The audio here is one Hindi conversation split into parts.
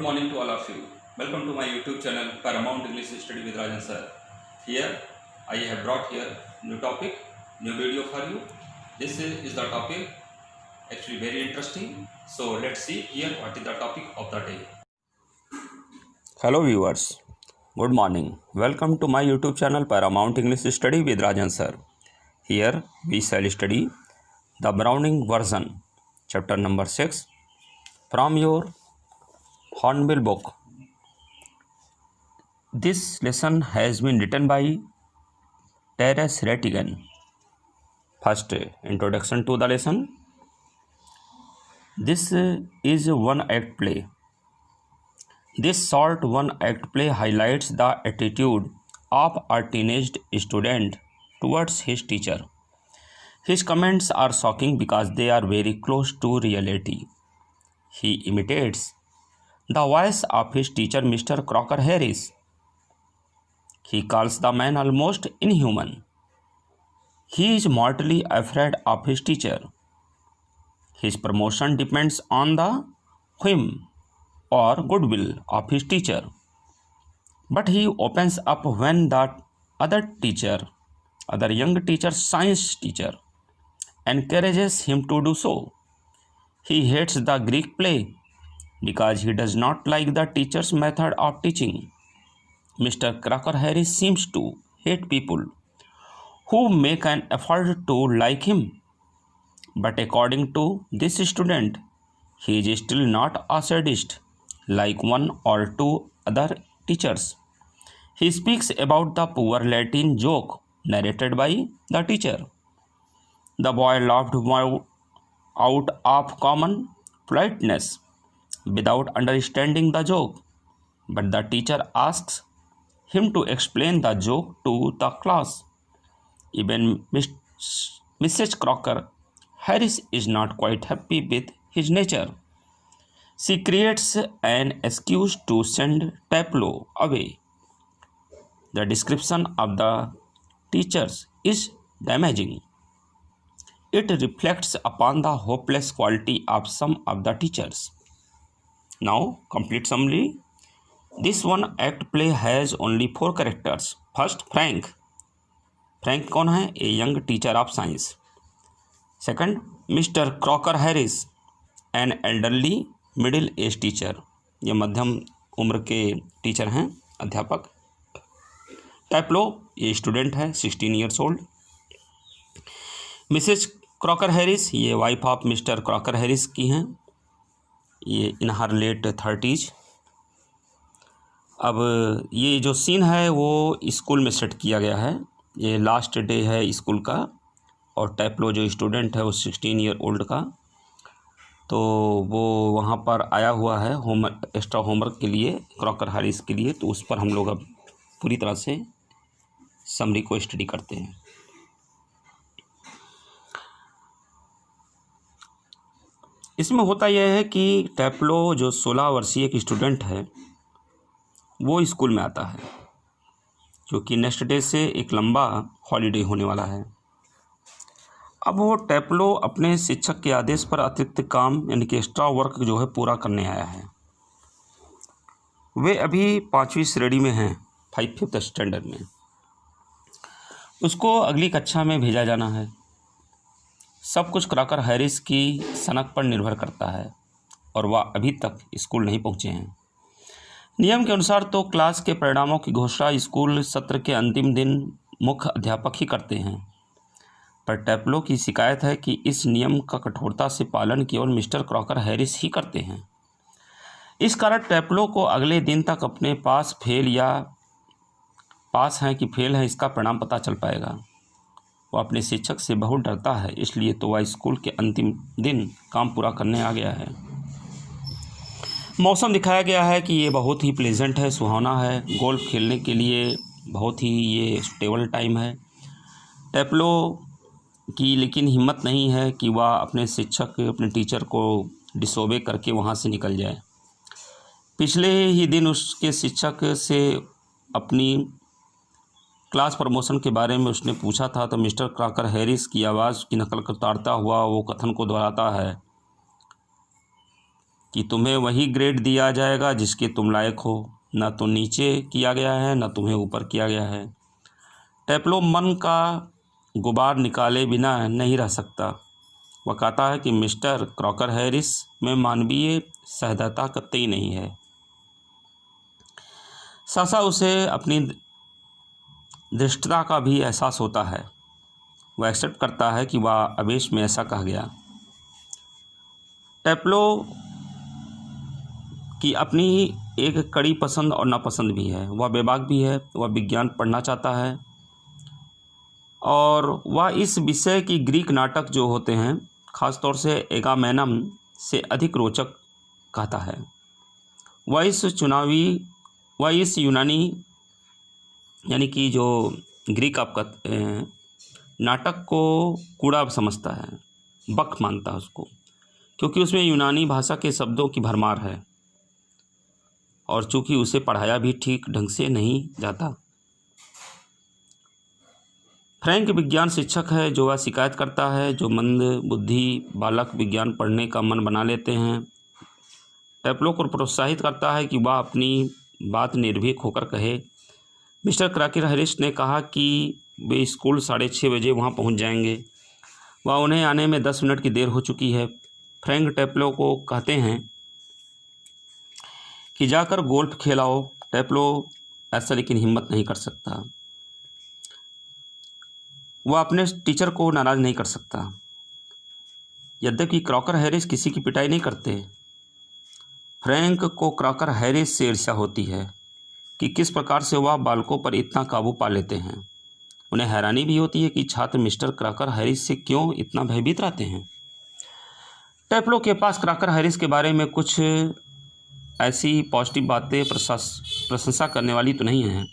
morning to all of you. Welcome to my YouTube channel Paramount English Study with Rajan sir. Here I have brought here new topic, new video for you. This is the topic actually very interesting. So let's see here what is the topic of the day. Hello viewers, good morning. Welcome to my YouTube channel Paramount English Study with Rajan sir. Here we shall study the Browning version, chapter number 6 from your Hornbill book. This lesson has been written by Terence Rattigan. First, introduction to the lesson. This is a one-act play. This short one-act play highlights the attitude of a teenage student towards his teacher. His comments are shocking because they are very close to reality. He imitates the voice of his teacher, Mr. Crocker Harris. He calls the man almost inhuman. He is mortally afraid of his teacher. His promotion depends on the whim or goodwill of his teacher. But he opens up when the other young teacher, science teacher, encourages him to do so. He hates the Greek play because he does not like the teacher's method of teaching. Mr. Crocker Harris seems to hate people who make an effort to like him. But according to this student, he is still not a sadist like one or two other teachers. He speaks about the poor Latin joke narrated by the teacher. The boy laughed out of common politeness without understanding the joke, but the teacher asks him to explain the joke to the class. Even Mrs. Crocker Harris is not quite happy with his nature. She creates an excuse to send Taplow away. The description of the teachers is damaging. It reflects upon the hopeless quality of some of the teachers. Now, complete summary. This one act play has only 4 characters. First, Frank. Frank कौन है? A young teacher of science. Second, Mr. Crocker Harris, an elderly middle-aged teacher. ये मध्यम उम्र के टीचर हैं, अध्यापक. टैप्लो, ये स्टूडेंट है, 16 years old. Mrs Crocker Harris, ये wife of Mr Crocker Harris की हैं, ये इन हर लेट 30s. अब ये जो सीन है वो स्कूल में सेट किया गया है. ये लास्ट डे है स्कूल का और टैप्लो जो स्टूडेंट है वो 16 year old का, तो वो वहाँ पर आया हुआ है एक्स्ट्रा होमवर्क के लिए, क्रॉकर हैरिस के लिए. तो उस पर हम लोग अब पूरी तरह से समरी को स्टडी करते हैं. इसमें होता यह है कि टैप्लो जो 16 वर्षीय एक स्टूडेंट है वो स्कूल में आता है, क्योंकि नेक्स्ट डे से एक लंबा हॉलीडे होने वाला है. अब वो टैप्लो अपने शिक्षक के आदेश पर अतिरिक्त काम यानी कि एक्स्ट्रा वर्क जो है पूरा करने आया है. वे अभी 5वीं श्रेणी में हैं, 5th स्टैंडर्ड में. उसको अगली कक्षा में भेजा जाना है. सब कुछ क्रॉकर हैरिस की सनक पर निर्भर करता है और वह अभी तक स्कूल नहीं पहुंचे हैं. नियम के अनुसार तो क्लास के परिणामों की घोषणा स्कूल सत्र के अंतिम दिन मुख्य अध्यापक ही करते हैं, पर टैप्लो की शिकायत है कि इस नियम का कठोरता से पालन केवल मिस्टर क्रॉकर हैरिस ही करते हैं. इस कारण टैप्लो को अगले दिन तक अपने पास फेल या पास हैं कि फेल है इसका परिणाम पता चल पाएगा. वह अपने शिक्षक से बहुत डरता है, इसलिए तो वह स्कूल के अंतिम दिन काम पूरा करने आ गया है. मौसम दिखाया गया है कि ये बहुत ही प्लेजेंट है, सुहावना है. गोल्फ खेलने के लिए बहुत ही ये सुटेबल टाइम है. टैप्लो की लेकिन हिम्मत नहीं है कि वह अपने शिक्षक अपने टीचर को डिसोबे करके वहाँ से निकल जाए. पिछले ही दिन उसके शिक्षक से अपनी क्लास प्रमोशन के बारे में उसने पूछा था, तो मिस्टर क्रॉकर हैरिस की आवाज़ की नकल उतारता हुआ वो कथन को दोहराता है कि तुम्हें वही ग्रेड दिया जाएगा जिसके तुम लायक हो, ना तो नीचे किया गया है ना तुम्हें ऊपर किया गया है। टेप्लो मन का गुबार निकाले बिना नहीं रह सकता। वह कहता है कि मिस्टर क्रॉकर हैरिस में मानवीय सहजता कतई नहीं है। सहसा उसे अपनी धृष्टता का भी एहसास होता है। वह एक्सेप्ट करता है कि वह आवेश में ऐसा कहा गया। टेप्लो की अपनी एक कड़ी पसंद और नापसंद भी है। वह बेबाक भी है। वह विज्ञान पढ़ना चाहता है और वह इस विषय की ग्रीक नाटक जो होते हैं, ख़ासतौर से एगामेमनन से अधिक रोचक कहता है। वह इस यूनानी यानी कि जो ग्रीक आपका नाटक को कूड़ा समझता है, बक मानता है उसको, क्योंकि उसमें यूनानी भाषा के शब्दों की भरमार है और चूँकि उसे पढ़ाया भी ठीक ढंग से नहीं जाता। फ्रैंक विज्ञान शिक्षक है जो वह शिकायत करता है। जो मंद बुद्धि बालक विज्ञान पढ़ने का मन बना लेते हैं। टेप्लो को प्रोत्साहित करता है कि वह अपनी बात निर्भीक होकर कहे। मिस्टर क्रॉकर हैरिस ने कहा कि वे स्कूल 6:30 बजे वहाँ पहुँच जाएंगे। वह उन्हें आने में 10 मिनट की देर हो चुकी है। फ्रैंक टेप्लो को कहते हैं कि जाकर गोल्फ खेलाओ। टेप्लो ऐसा लेकिन हिम्मत नहीं कर सकता। वह अपने टीचर को नाराज़ नहीं कर सकता। यद्यपि क्रॉकर हैरिस किसी की पिटाई नहीं करते। फ्रैंक को क्रॉकर हैरिस से ईर्ष्या होती है कि किस प्रकार से वह बालकों पर इतना काबू पा लेते हैं। उन्हें हैरानी भी होती है कि छात्र मिस्टर क्रॉकर हैरिस से क्यों इतना भयभीत रहते हैं। टेप्लो के पास क्रॉकर हैरिस के बारे में कुछ ऐसी पॉजिटिव बातें प्रशंसा करने वाली तो नहीं हैं।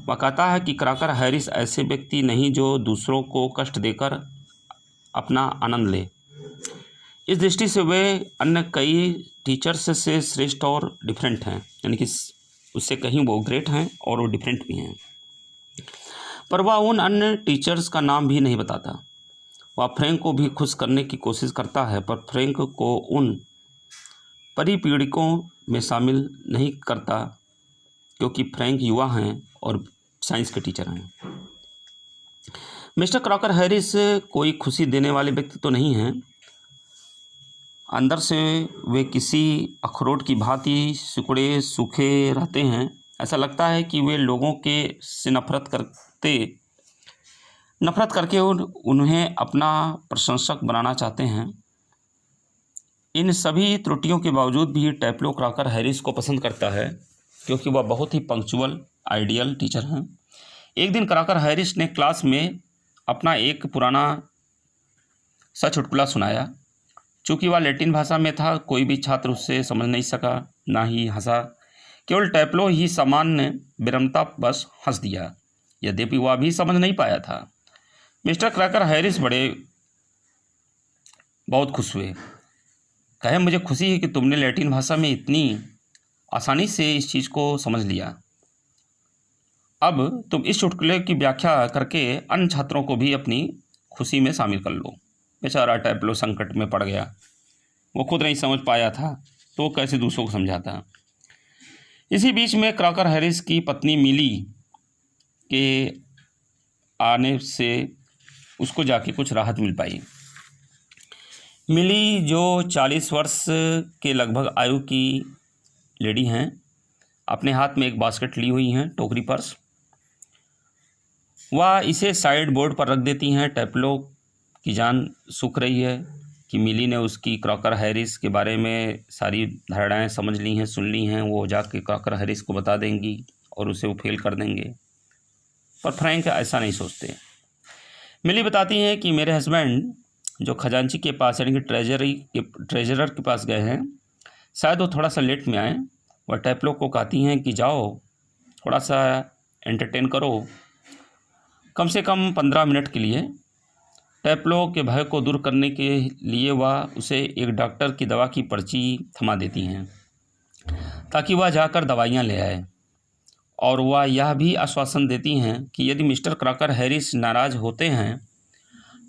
वह कहता है कि क्रॉकर हैरिस ऐसे व्यक्ति नहीं जो दूसरों को कष्ट देकर अपना आनंद ले। इस दृष्टि से वे अन्य कई टीचर्स से श्रेष्ठ और डिफरेंट हैं, यानी कि उससे कहीं वो ग्रेट हैं और वो डिफरेंट भी हैं। पर वह उन अन्य टीचर्स का नाम भी नहीं बताता। वह फ्रैंक को भी खुश करने की कोशिश करता है, पर फ्रैंक को उन परिपीड़कों में शामिल नहीं करता क्योंकि फ्रैंक युवा हैं और साइंस के टीचर हैं। मिस्टर क्रॉकर हैरिस कोई खुशी देने वाले व्यक्ति तो नहीं हैं। अंदर से वे किसी अखरोट की भांति सिकुड़े सूखे रहते हैं। ऐसा लगता है कि वे लोगों के से नफरत करके उन्हें अपना प्रशंसक बनाना चाहते हैं। इन सभी त्रुटियों के बावजूद भी टेप्लो क्रॉकर हैरिस को पसंद करता है क्योंकि वह बहुत ही पंक्चुअल आइडियल टीचर हैं। एक दिन क्रॉकर हैरिस ने क्लास में अपना एक पुराना सा चुटकुला सुनाया। चूँकि वह लैटिन भाषा में था, कोई भी छात्र उससे समझ नहीं सका, ना ही हंसा। केवल टेप्लो ही सामान्य विनम्रतावश हंस दिया, यद्यपि वह भी समझ नहीं पाया था। मिस्टर क्रॉकर हैरिस बहुत खुश हुए। कहे, मुझे खुशी है कि तुमने लैटिन भाषा में इतनी आसानी से इस चीज़ को समझ लिया। अब तुम इस चुटकुले की व्याख्या करके अन्य छात्रों को भी अपनी खुशी में शामिल कर लो। बेचारा टेप्लो संकट में पड़ गया। वो खुद नहीं समझ पाया था तो वो कैसे दूसरों को समझाता। इसी बीच में क्रॉकर हैरिस की पत्नी मिली के आने से उसको जाके कुछ राहत मिल पाई। मिली जो 40 वर्ष के लगभग आयु की लेडी हैं, अपने हाथ में एक बास्केट ली हुई हैं, टोकरी पर्स। वह इसे साइड बोर्ड पर रख देती हैं। टेप्लो की जान सूख रही है कि मिली ने उसकी क्रॉकर हैरिस के बारे में सारी धारणाएं समझ ली हैं, सुन ली हैं। वो जाके क्रॉकर हैरिस को बता देंगी और उसे वो फेल कर देंगे। पर फ्रैंक ऐसा नहीं सोचते। मिली बताती हैं कि मेरे हस्बैंड जो खजांची के पास यानी कि ट्रेजरर के पास गए हैं, शायद वो थोड़ा सा लेट में आए। वह टेप्लो को कहती हैं कि जाओ थोड़ा सा एंटरटेन करो, कम से कम 15 मिनट के लिए। टेप्लो के भय को दूर करने के लिए वह उसे एक डॉक्टर की दवा की पर्ची थमा देती हैं ताकि वह जाकर दवाइयाँ ले आए, और वह यह भी आश्वासन देती हैं कि यदि मिस्टर क्रॉकर हैरिस नाराज़ होते हैं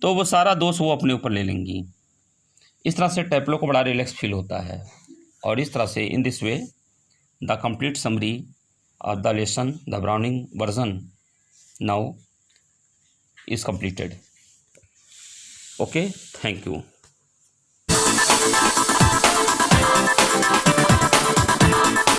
तो वो सारा दोष वो अपने ऊपर ले लेंगी। इस तरह से टेप्लो को बड़ा रिलैक्स फील होता है और इस तरह से in this way the complete summary of the lesson the browning version now is completed. Okay, thank you.